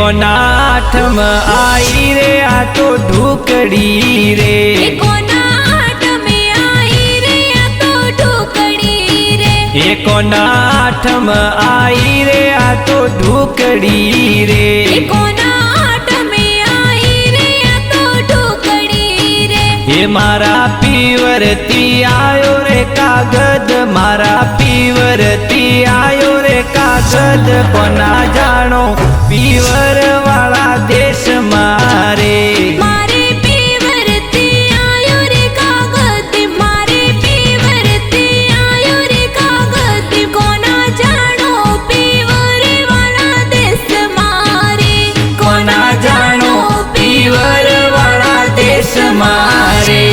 कोना आठम आई रे आ तो ढूकड़ी रे। कोना आठम आई रे आ तो ढूकड़ी रे। कोना आठम आई रे आ तो ढूकड़ी रे। कोना आठम आई रे आ तो ढूकड़ी रे। ये मारा पीवरती आयो रे कागद, मारा पीवरती आयो रे कागद। कोना जानो पीवर वाला देश मारे। मारे पीवरती आयो रे कागद, मारे पीवरती आयो रे कागद। कोना जानो पीवर वाला देश मारे। कोना जानो पीवर वाला देश मारे।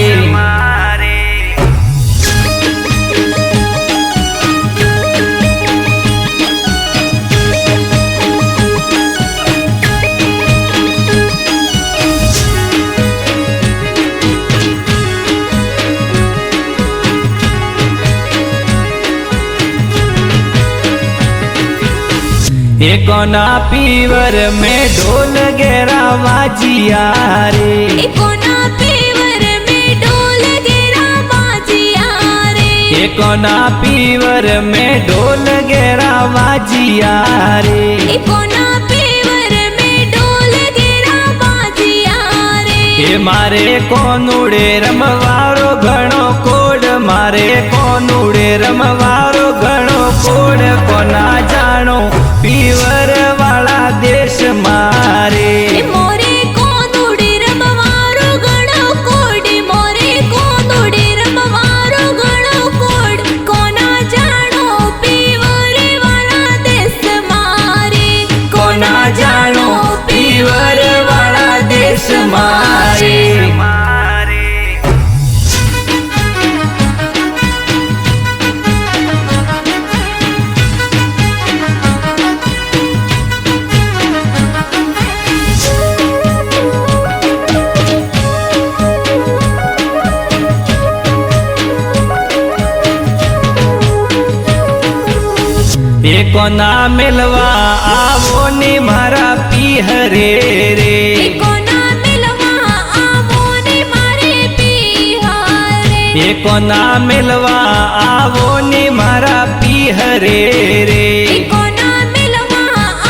कोना पीवर में ढोल गेरा बाजिया रे। कोना पीवर में ढोल गेरा बाजिया रे। कोना पीवर में ढोल गेरा बाजिया रे। कोना पीवर में ढोल गेरा बाजिया रे। मारे कोनुड़े रमवारो घणो कोड, मारे कोनुड़े रमवारो घणो कोड। कोना जानो पीवर वाला देश मारे। मोरे कोनुड़े रमवारो घणो कोड, मोरे कोनुड़े रमवारो घणो कोड। कोना जानो पीवर वाला देश मारे। कोना जानो पीवर वाला देश मारे। कोना मिलवा आवो ने मारा पीहरे रे। कोना मिलवा आवो ने मारे पीहरे। कोना मिलवा आवो ने मारा पीहरे रे। कोना मिलवा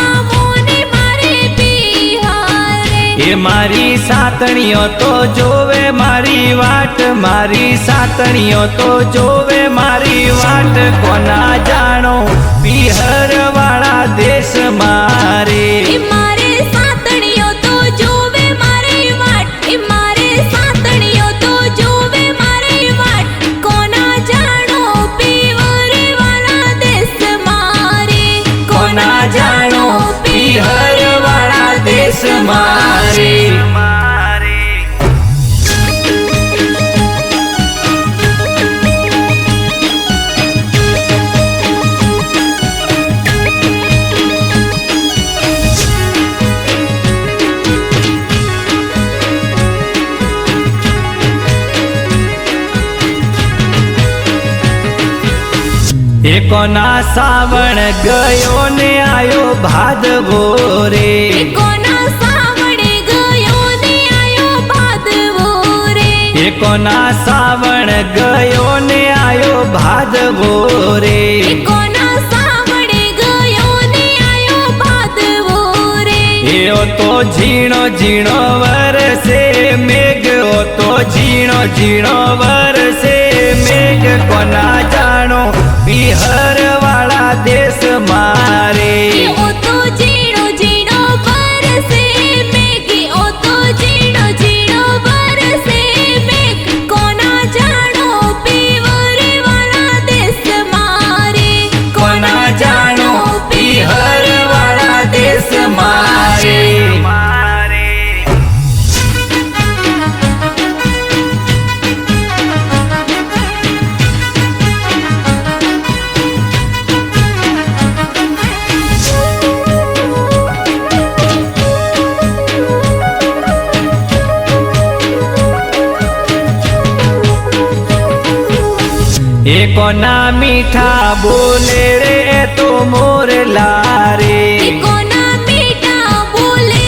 आवो ने मारे पीहरे। मारी सातणियों तो जोवे मारी वाट, मारी सातणियों तो जोवे मारी वाट। कोना जानो पीहर वाला देश मारे। मारे सातणियों तो जोवे मारी वाट, मारे सातणियों तो जोवे मारी वाट। कोना जानो पीवर वाला देश मारे। कोना जानो पीहर वाला देश मारे। कोना सावण गयो ने आयो भादवो रे। कोना सावण गयो ने आयो भादवो रे। कोना सावण गयो ने आयो भादवो रे। कोना सावण गयो ने आयो भादवो रे। ओ तो झीणो झीणो वरसे मेघ, ओ तो झीणो झीणो वरसे मेघ। कोना जानो पीहर वाला देश मारे। ओ तो झीणो झीणो बरसे मेघ, ओ तो झीणो झीणो बरसे मेघ। कोना जानो पीवर वाला देश मारे। कोना जानो पीहर वाला देश मारे। कोना मीठा बोले रे तो मोर लारे। कोना मीठा बोले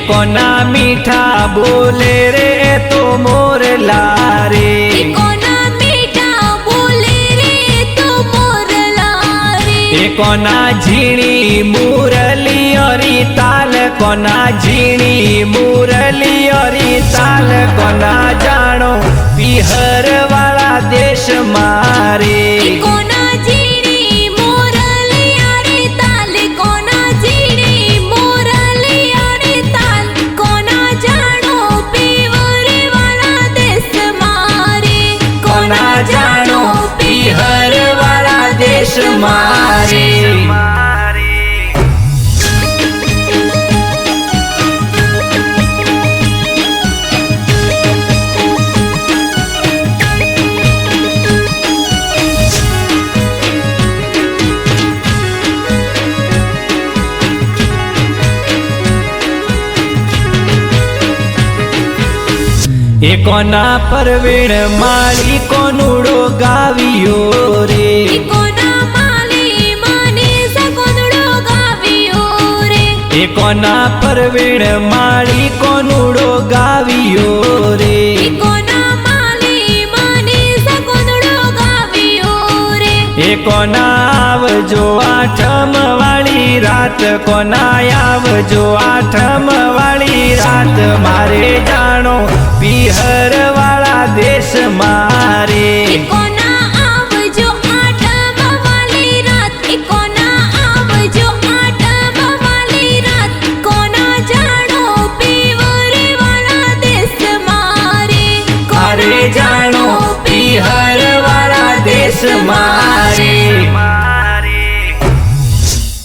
કોના મીઠા બોલે રે તો મોરલા રે કોના મીઠા બોલે રે તો મોરલા રે કોના ઝીણી મુરલી અરી તાલ કોના ઝીણી મુરલી અરી તાલ કોના જાણો પિહર વાળા દેશ મારે કોના ઝીણી મોરલિયા રે તાલ કોના ઝીણી મોરલિયા રે તાલ કોના જાણો પીવરે વાળા દેશ મારે કોના જાણો પિહર વાળા દેશ મારે કોના પરવીણ માળી કોનુડો ગાવ્યો રે કોના માલી માને સકોનડો ગાવ્યો રે કોના પરવીણ માળી કોનુડો ગાવ્યો રે કોના માલી માને સકોનડો ગાવ્યો રે કોના આવજો આઠમ વાળી રાત કોના આવજો આઠમ વાળી રાત મારે જાણો પિહર વાળા દેશ મારે કોના આવજો આઠમ વાલી રાત કોના આવજો આઠમ વાલી રાત કોના જાણો પીવરે વાળા દેશ મારે અરે જાણો પિહર વાળા દેશ મારે